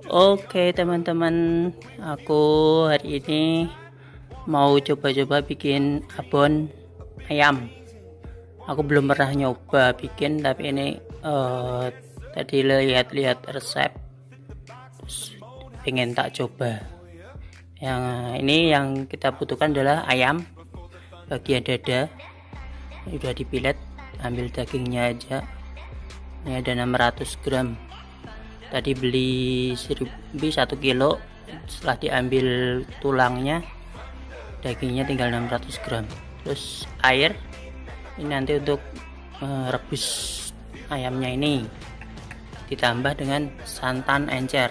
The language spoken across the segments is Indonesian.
Oke teman-teman, aku hari ini mau coba-coba bikin abon ayam. Aku belum pernah nyoba bikin, tapi ini tadi lihat-lihat resep, terus pengen tak coba. Yang ini yang kita butuhkan adalah ayam bagian dada, ini udah dipilet, ambil dagingnya aja. Ini ada 600 gram. Tadi beli 1 kilo, setelah diambil tulangnya, dagingnya tinggal 600 gram. Terus air ini nanti untuk rebus ayamnya, ini ditambah dengan santan encer.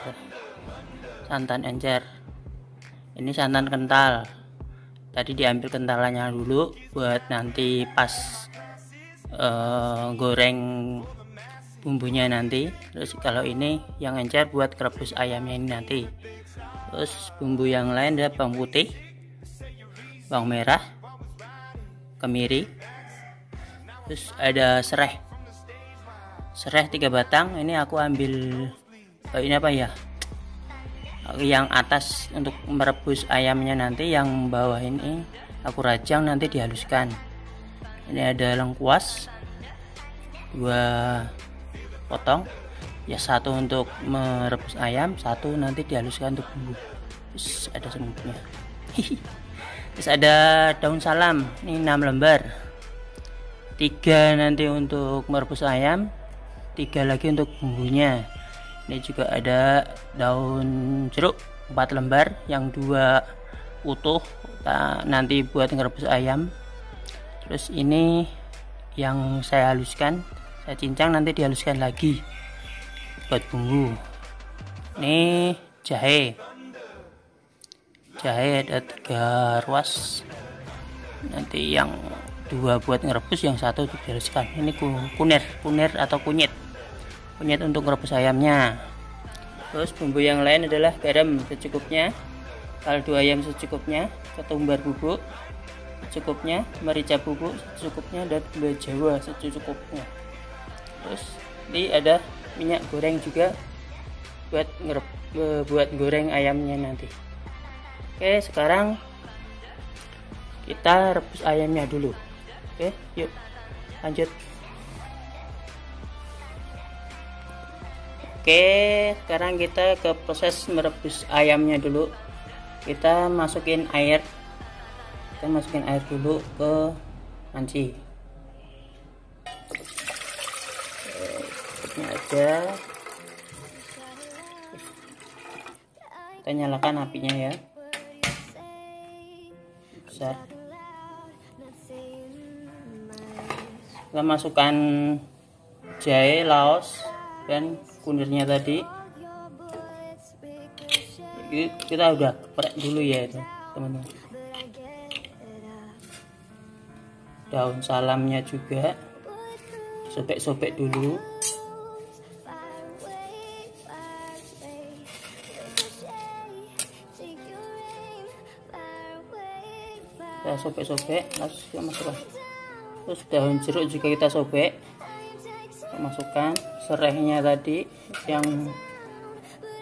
Ini santan kental, tadi diambil kentalannya dulu buat nanti pas goreng bumbunya nanti. Terus kalau ini yang encer buat rebus ayamnya ini nanti. Terus bumbu yang lain ada bawang putih, bawang merah, kemiri, terus ada serai 3 batang. Ini aku ambil ini apa ya, yang atas untuk merebus ayamnya nanti, yang bawah ini aku rajang nanti dihaluskan. Ini ada lengkuas 2 potong ya, 1 untuk merebus ayam, 1 nanti dihaluskan untuk bumbu. Terus ada semutnya. Terus ada daun salam, ini 6 lembar, 3 nanti untuk merebus ayam, 3 lagi untuk bumbunya. Ini juga ada daun jeruk 4 lembar, yang 2 utuh nanti buat merebus ayam. Terus ini yang saya haluskan, saya cincang, nanti dihaluskan lagi buat bumbu. Ini jahe ada 3 ruas, nanti yang 2 buat ngerebus, yang 1 untuk dihaluskan. Ini kunir atau kunyit untuk merebus ayamnya. Terus bumbu yang lain adalah garam secukupnya, kaldu ayam secukupnya, ketumbar bubuk secukupnya, merica bubuk secukupnya, dan gula jawa secukupnya. Terus ini ada minyak goreng juga buat goreng ayamnya nanti. Oke, sekarang kita rebus ayamnya dulu. Oke, yuk lanjut. Oke, sekarang kita ke proses merebus ayamnya dulu. Kita masukin air dulu ke panci. Ini aja, kita nyalakan apinya ya, besar. Kita masukkan jahe, laos, dan kunirnya tadi. Kita udah geprek dulu ya itu teman-teman. Daun salamnya juga sobek-sobek dulu. Kita sobek-sobek, langsung kita masukkan. Terus daun jeruk juga kita sobek, kita masukkan. Serainya tadi yang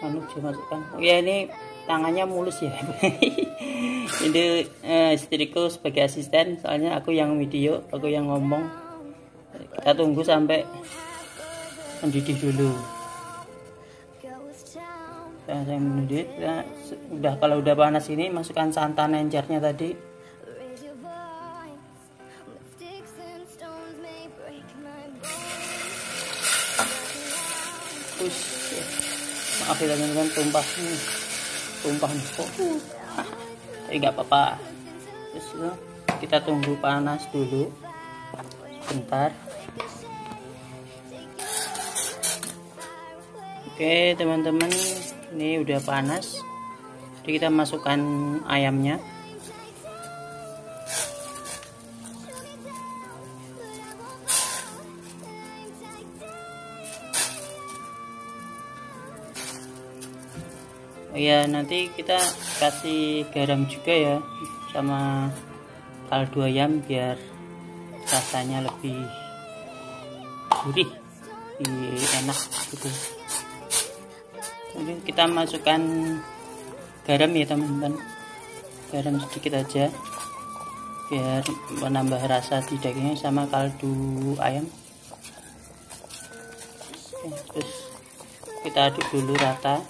dimasukkan. Oh ya, ini tangannya mulus ya. Ini istriku sebagai asisten, soalnya aku yang video, aku yang ngomong. Kita tunggu sampai mendidih dulu. Saya mendidih. Kalau udah panas ini, masukkan santan encernya tadi. Terus maaf ya teman-teman, tumpah nih kok. Tapi nggak apa-apa. Terus kita tunggu panas dulu sebentar. Oke teman-teman, ini udah panas, jadi kita masukkan ayamnya. Oh ya, nanti kita kasih garam juga ya, sama kaldu ayam biar rasanya lebih gurih, lebih enak gitu. Jadi kita masukkan garam ya teman-teman, garam sedikit aja biar menambah rasa di dagingnya sama kaldu ayam. Terus kita aduk dulu rata.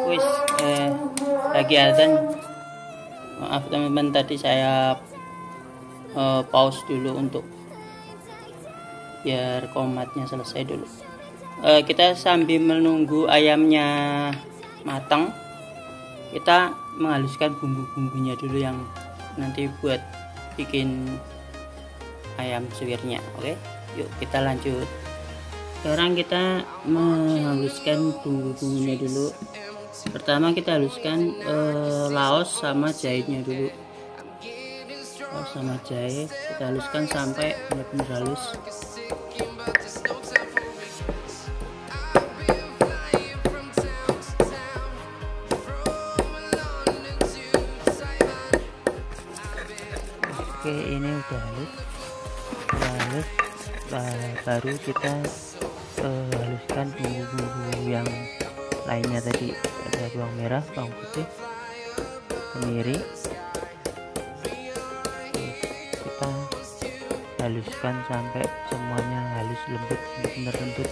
Wis lagi azan, maaf teman-teman, tadi saya pause dulu untuk biar komatnya selesai dulu. Kita sambil menunggu ayamnya matang, kita menghaluskan bumbu-bumbunya dulu yang nanti buat bikin ayam suwirnya. Oke, yuk kita lanjut. Sekarang kita menghaluskan bumbu-bumbunya dulu. Pertama kita haluskan laos sama jahenya dulu. Laos sama jahe kita haluskan sampai benar-benar halus. Oke, ini udah halus. Baru kita haluskan bumbu-bumbu yang lainnya tadi. Ada bawang merah, bawang putih, kemiri. Kita haluskan sampai semuanya halus, lembut, benar lembut.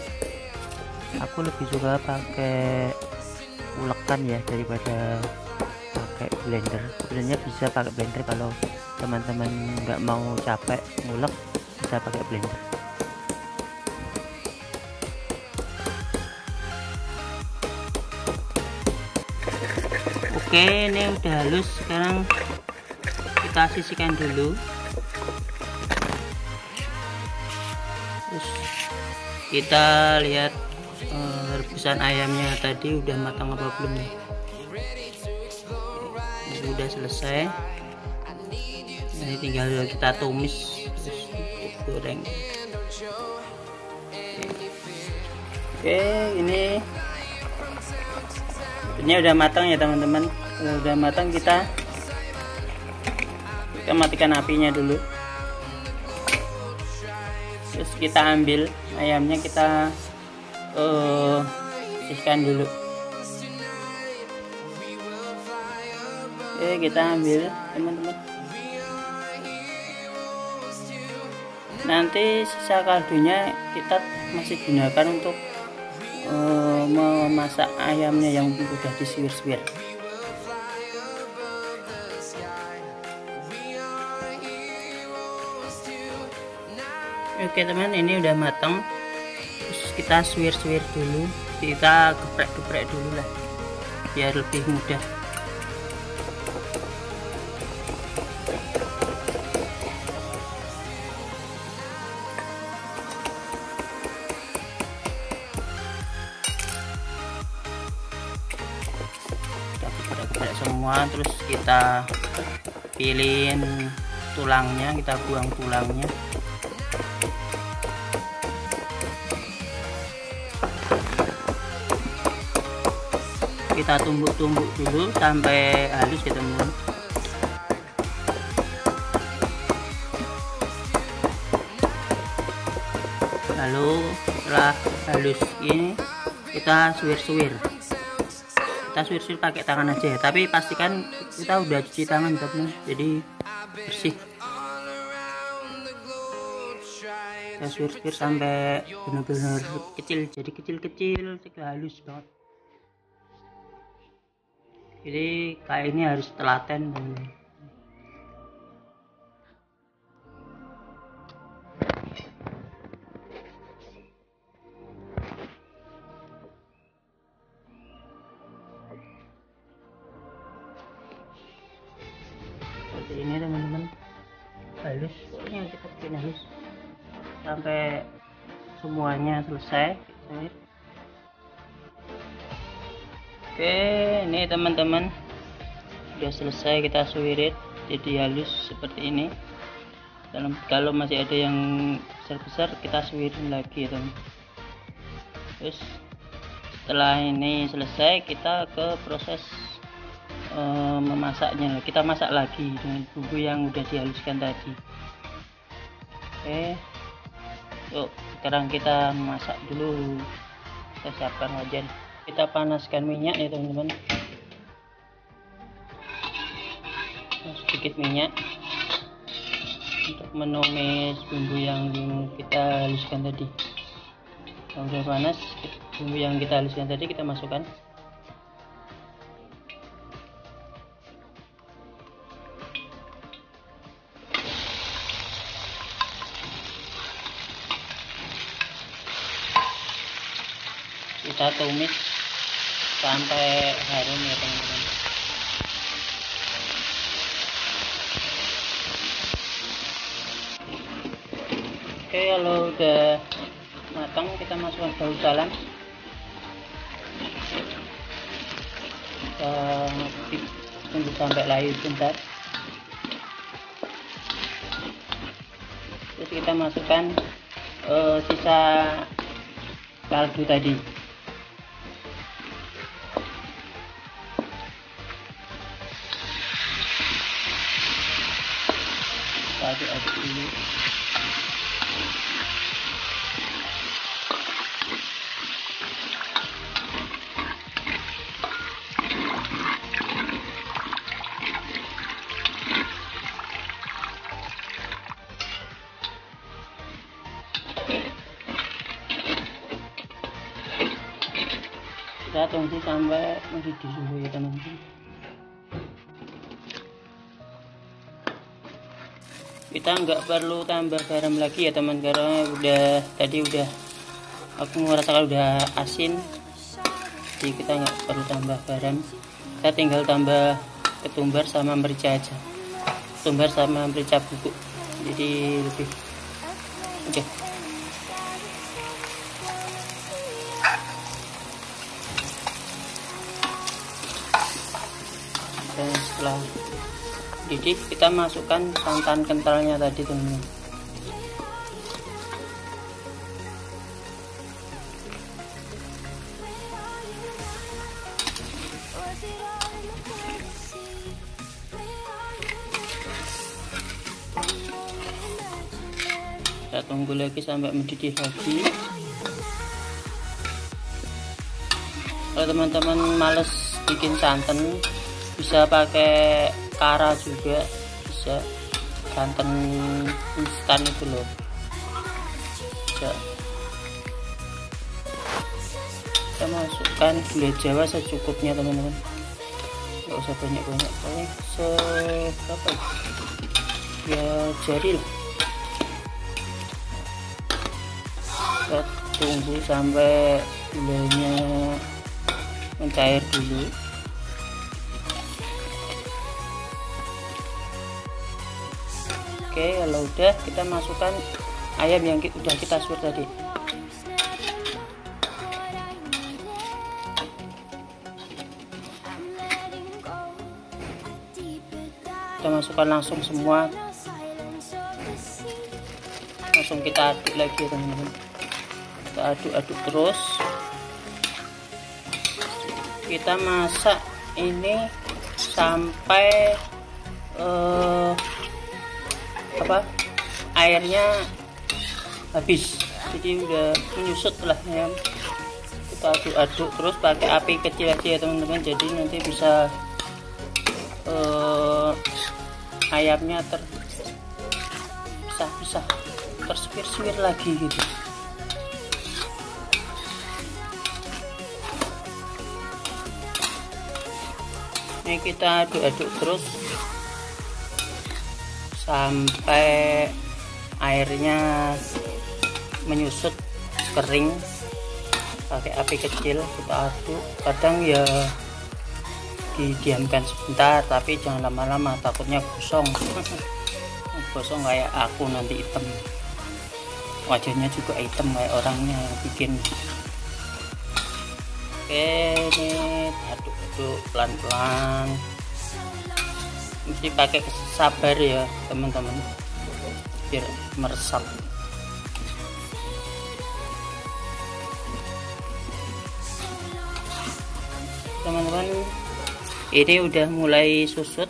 Aku lebih suka pakai ulekan ya daripada pakai blender. Sebenarnya bisa pakai blender, kalau teman-teman nggak mau capek ngulek bisa pakai blender. Oke, ini udah halus. Sekarang kita sisihkan dulu. Terus kita lihat rebusan ayamnya tadi udah matang apa belum nih. Udah selesai. Ini tinggal kita tumis terus goreng. Oke, ini udah matang ya teman-teman. Kalau udah matang kita matikan apinya dulu. Terus kita ambil ayamnya, kita sisihkan dulu. Oke, kita ambil teman-teman. Nanti sisa kaldunya kita masih gunakan untuk memasak ayamnya yang udah disuwir-suwir. Oke teman, ini udah matang. Terus kita suwir-suwir dulu, kita geprek-geprek dulu lah biar lebih mudah. Geprek semua, terus kita pilihin tulangnya, kita buang tulangnya. Kita tumbuk-tumbuk dulu sampai halus ya teman-teman. Lalu setelah halus ini kita suwir-suwir. Kita suwir-suwir pakai tangan aja ya, tapi pastikan kita udah cuci tangan teman-teman, jadi bersih. Kita suwir-suwir sampai benar-benar kecil, jadi kecil-kecil, halus banget. Jadi kayak ini harus telaten teman-teman. Seperti ini teman-teman, halus. Ini kita bikin halus sampai semuanya selesai. Oke, ini teman-teman udah selesai kita suwirit jadi halus seperti ini. Kalau masih ada yang besar-besar kita suwirin lagi ya teman. Terus setelah ini selesai kita ke proses memasaknya. Kita masak lagi dengan bumbu yang udah dihaluskan tadi. Oke, Yuk sekarang kita masak dulu. Kita siapkan wajan, kita panaskan minyak ya teman-teman. Sedikit minyak untuk menumis bumbu yang kita haluskan tadi. Kalau sudah panas, bumbu yang kita haluskan tadi kita masukkan. Kita tumis sampai harum ya teman-teman. Oke, kalau udah matang kita masukkan daun salam. Kita tunggu sampai layu sebentar. Terus kita masukkan sisa kaldu tadi. Aduk-aduk dulu. Kita tunggu sampai mendidih dulu ya teman-teman. Kita nggak perlu tambah garam lagi ya teman, karena tadi udah aku merasakan udah asin, jadi kita nggak perlu tambah garam. Kita tinggal tambah ketumbar sama merica aja, ketumbar sama merica bubuk, jadi lebih oke. Dan setelah didih kita masukkan santan kentalnya tadi teman-teman. Kita tunggu lagi sampai mendidih lagi. Kalau teman-teman males bikin santan, bisa pakai kara juga, bisa santan instan itu loh, bisa. Kita masukkan gula jawa secukupnya teman-teman, nggak usah banyak-banyak, paling seberapa ya jari lah. Kita tunggu sampai gulanya mencair dulu. Oke, kalau udah kita masukkan ayam yang udah kita suwir tadi. Kita masukkan langsung semua, langsung kita aduk lagi teman-teman. Kita aduk-aduk terus. Kita masak ini sampai airnya habis, jadi udah menyusut lah ya. Kita aduk-aduk terus pakai api kecil aja ya teman-teman, jadi nanti bisa ayamnya terpisah-pisah, terswir-swir lagi gitu. Ini kita aduk-aduk terus sampai airnya menyusut kering, pakai api kecil kita aduk. Kadang ya didiamkan sebentar, tapi jangan lama-lama, takutnya gosong. Gosong kayak aku nanti hitam, wajahnya juga hitam kayak orangnya bikin. Oke, ini aduk-aduk pelan-pelan, mesti pakai sabar ya teman-teman biar meresap. Teman-teman, ini udah mulai susut.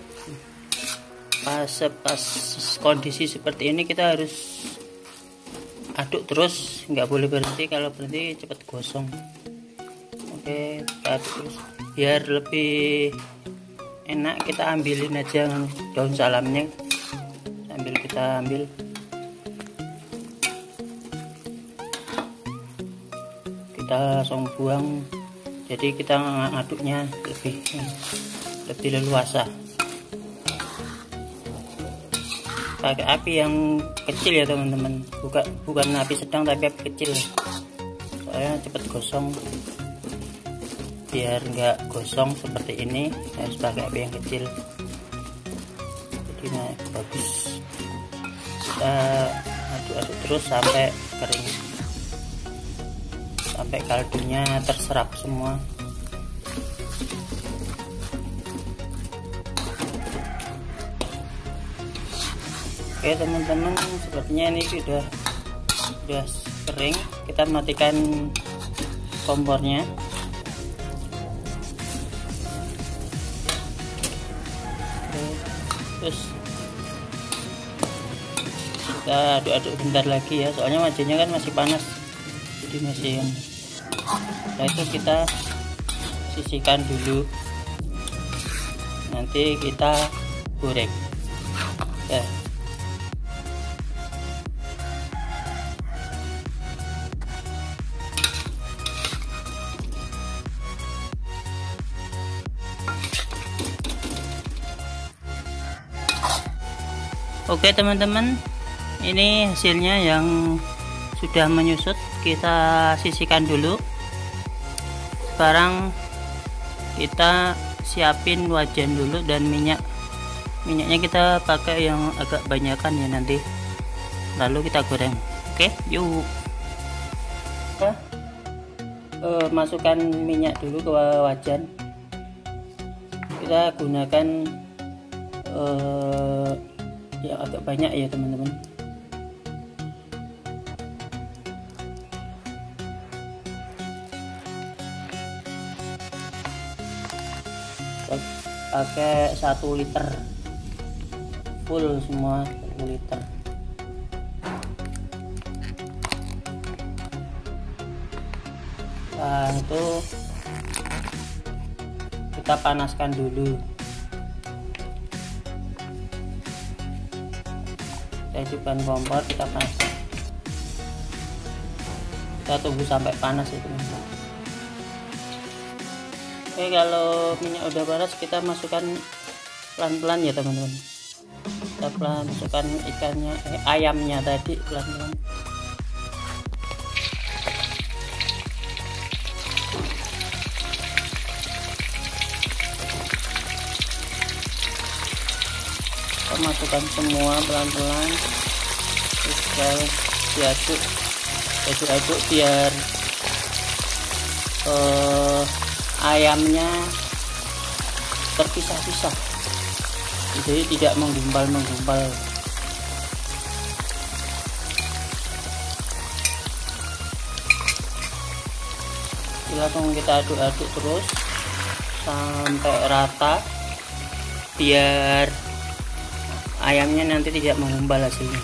Pas kondisi seperti ini kita harus aduk terus, nggak boleh berhenti, kalau berhenti cepat gosong. Oke, kita aduk terus biar lebih enak. Kita ambilin aja daun salamnya, sambil kita ambil. Kita langsung buang, jadi kita ngaduknya lebih leluasa. Pakai api yang kecil ya teman-teman, bukan api sedang tapi api kecil, soalnya cepet gosong. Biar nggak gosong seperti ini harus pakai api yang kecil, jadi bagus. Kita aduk-aduk terus sampai kering, sampai kaldunya terserap semua. Oke teman-teman, sepertinya ini sudah kering. Kita matikan kompornya. Terus kita aduk-aduk bentar lagi ya, soalnya wajahnya kan masih panas, jadi masih. Setelah itu kita sisihkan dulu, nanti kita goreng ya. Oke teman-teman, ini hasilnya yang sudah menyusut. Kita sisihkan dulu. Sekarang kita siapin wajan dulu, dan minyaknya kita pakai yang agak banyakan ya nanti, lalu kita goreng. Oke, yuk. Kita masukkan minyak dulu ke wajan. Kita gunakan ya agak banyak ya teman-teman. Pakai 1 liter full semua, 1 liter. Nah itu kita panaskan dulu. Kita hidupkan kompor, kita panaskan. Kita tunggu sampai panas ya teman-teman. Oke, kalau minyak udah panas kita masukkan pelan-pelan ya teman-teman. Kita pelan masukkan ikannya, ayamnya tadi pelan-pelan. Kita masukkan semua pelan-pelan, terus diaduk biar ayamnya terpisah-pisah, jadi tidak menggumpal. Langsung kita aduk-aduk terus sampai rata, biar ayamnya nanti tidak menggumpal hasilnya,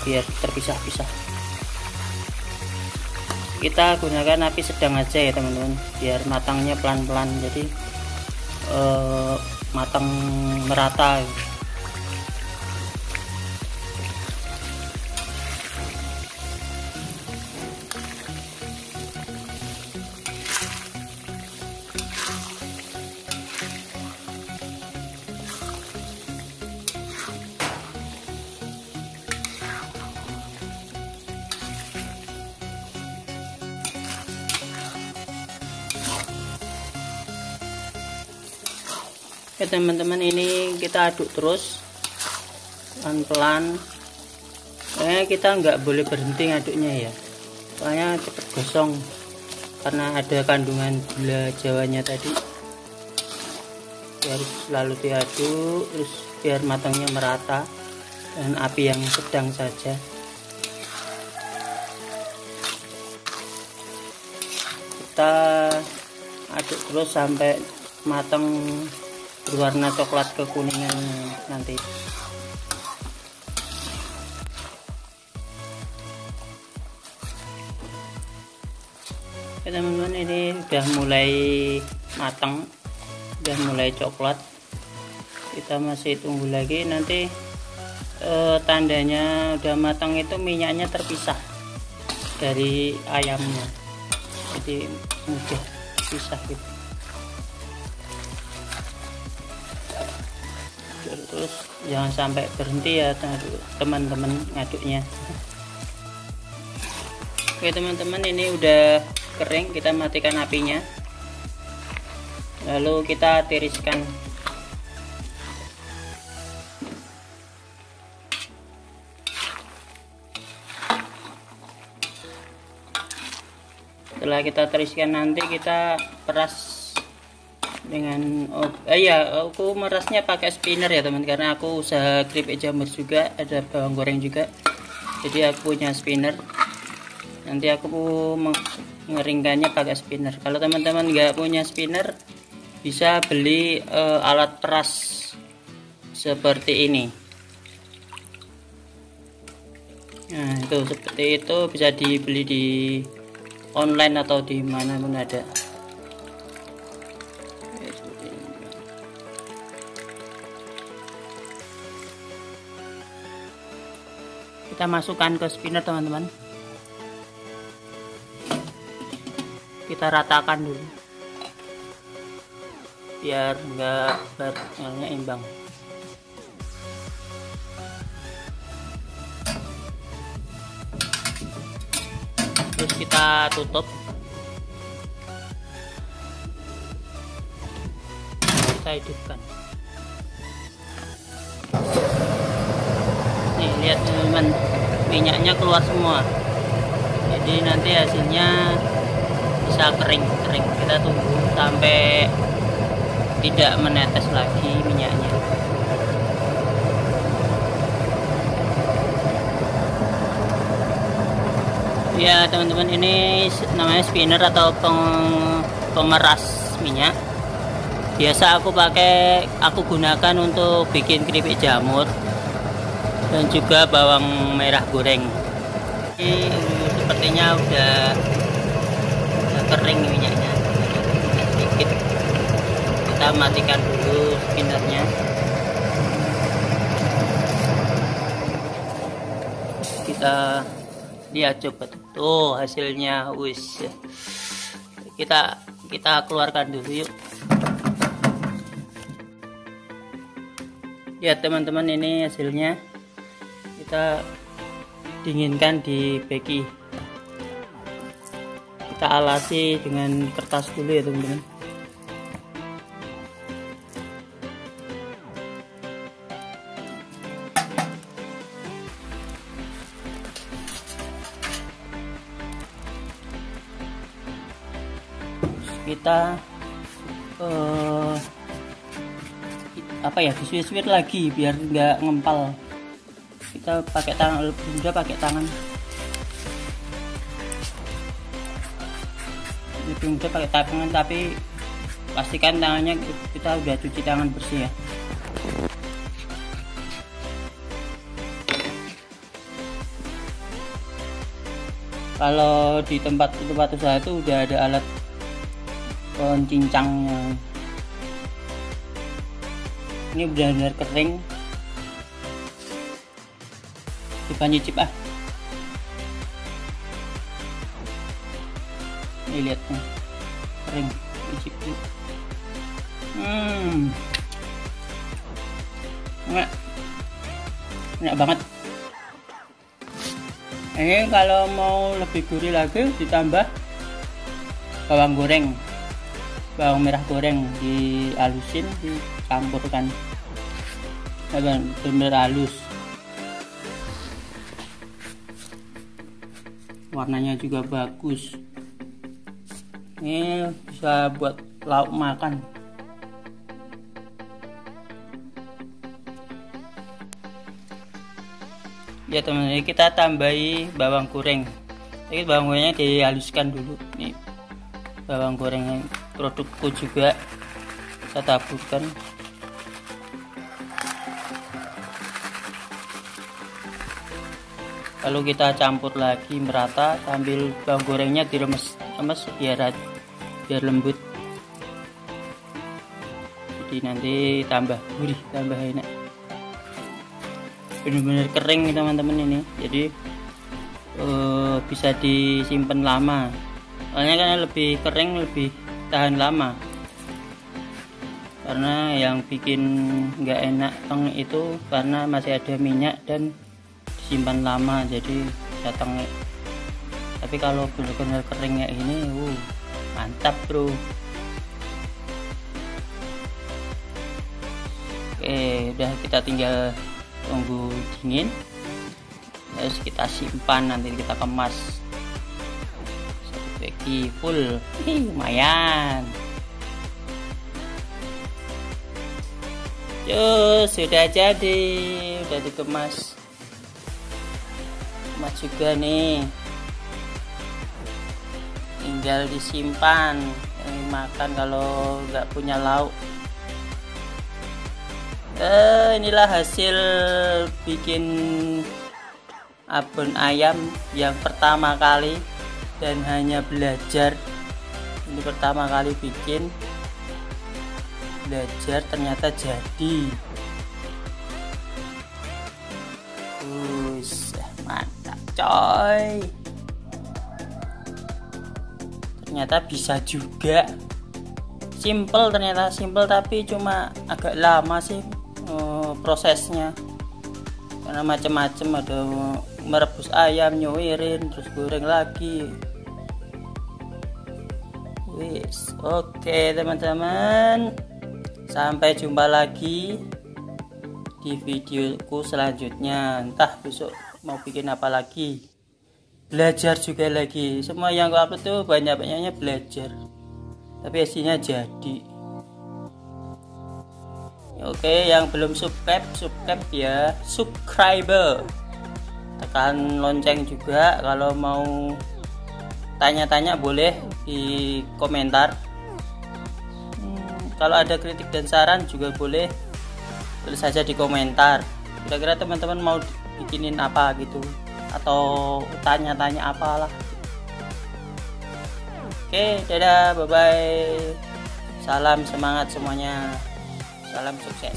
biar terpisah-pisah. Kita gunakan api sedang aja ya teman-teman, biar matangnya pelan-pelan, jadi matang merata. Oke teman-teman, ini kita aduk terus pelan-pelan. Kayaknya kita nggak boleh berhenti ngaduknya ya, soalnya cepet gosong karena ada kandungan gula jawanya tadi. Harus selalu diaduk terus biar matangnya merata, dan api yang sedang saja. Kita aduk terus sampai matang, berwarna coklat kekuningan nanti. Oke teman-teman, ini udah mulai matang, udah mulai coklat. Kita masih tunggu lagi, nanti tandanya udah matang itu minyaknya terpisah dari ayamnya, jadi mudah pisah gitu. Terus jangan sampai berhenti ya teman-teman ngaduknya. Oke teman-teman, ini udah kering, kita matikan apinya, lalu kita tiriskan. Setelah kita tiriskan, nanti kita peras dengan aku merasnya pakai spinner ya teman, karena aku usaha keripik jamur juga, ada bawang goreng juga, jadi aku punya spinner. Nanti aku mengeringkannya pakai spinner. Kalau teman-teman nggak punya spinner, bisa beli alat peras seperti ini. Nah itu seperti itu, bisa dibeli di online atau di mana pun ada. Kita masukkan ke spinner teman-teman, kita ratakan dulu biar enggak warnanya imbang. Terus kita tutup, kita hidupkan. Nih lihat teman-teman, minyaknya keluar semua, jadi nanti hasilnya bisa kering. Kita tunggu sampai tidak menetes lagi minyaknya. Ya teman-teman, ini namanya spinner atau pemeras minyak. Biasa aku gunakan untuk bikin keripik jamur dan juga bawang merah goreng. Ini sepertinya udah kering minyaknya, sedikit. Kita matikan dulu spinnernya. Kita lihat coba tuh hasilnya, wis. Kita keluarkan dulu yuk. Ya teman-teman, ini hasilnya. Kita dinginkan di beki. Kita alasi dengan kertas dulu ya teman-teman. Kita disuir-suir lagi biar nggak ngempal. Kita pakai tangan, udah pakai tangan. Lebih mudah pakai tangan, tapi pastikan tangannya kita udah cuci tangan bersih ya. Kalau di tempat usaha itu udah ada alat pencincangnya. Ini benar-benar kering, coba nyicip ini lihat kering, nyicip enak banget. Ini kalau mau lebih gurih lagi, ditambah bawang goreng, bawang merah goreng, dihalusin, dicampurkan benar-benar halus. Warnanya juga bagus. Ini bisa buat lauk makan. Ya teman-teman, kita tambahi bawang goreng. Jadi bawang gorengnya dihaluskan dulu. Nih bawang goreng produkku juga saya taburkan. Lalu kita campur lagi merata sambil bawang gorengnya diremes biar lembut. Jadi nanti tambah gurih, tambah enak. Bener-bener kering teman-teman ini, jadi bisa disimpan lama. Soalnya kan lebih kering lebih tahan lama. Karena yang bikin nggak enak teng itu karena masih ada minyak dan disimpan lama, jadi bisa tengek. Tapi kalau benar-benar kering kayak ini, mantap bro. Oke, udah, kita tinggal tunggu dingin, terus kita simpan, nanti kita kemas. Satu bagi full, lumayan. Sudah jadi, udah dikemas. Kemas juga nih, tinggal disimpan. Makan kalau nggak punya lauk. Inilah hasil bikin abon ayam yang pertama kali dan hanya belajar. Ini pertama kali bikin, belajar, ternyata jadi. Mantap coy, ternyata bisa juga. Simple, ternyata simple, tapi cuma agak lama sih prosesnya, karena macam-macam, ada merebus ayam, nyuirin, terus goreng lagi. Oke teman-teman, sampai jumpa lagi di videoku selanjutnya. Entah besok mau bikin apa lagi, belajar juga lagi. Semua yang aku upload tuh banyak-banyaknya belajar, tapi hasilnya jadi. Oke, yang belum subscribe ya, subscriber, tekan lonceng juga. Kalau mau tanya-tanya boleh di komentar. Kalau ada kritik dan saran juga boleh, tulis saja di komentar. Kira-kira teman-teman mau bikinin apa gitu, atau tanya-tanya apalah. Oke, dadah, bye bye. Salam semangat semuanya. Salam sukses.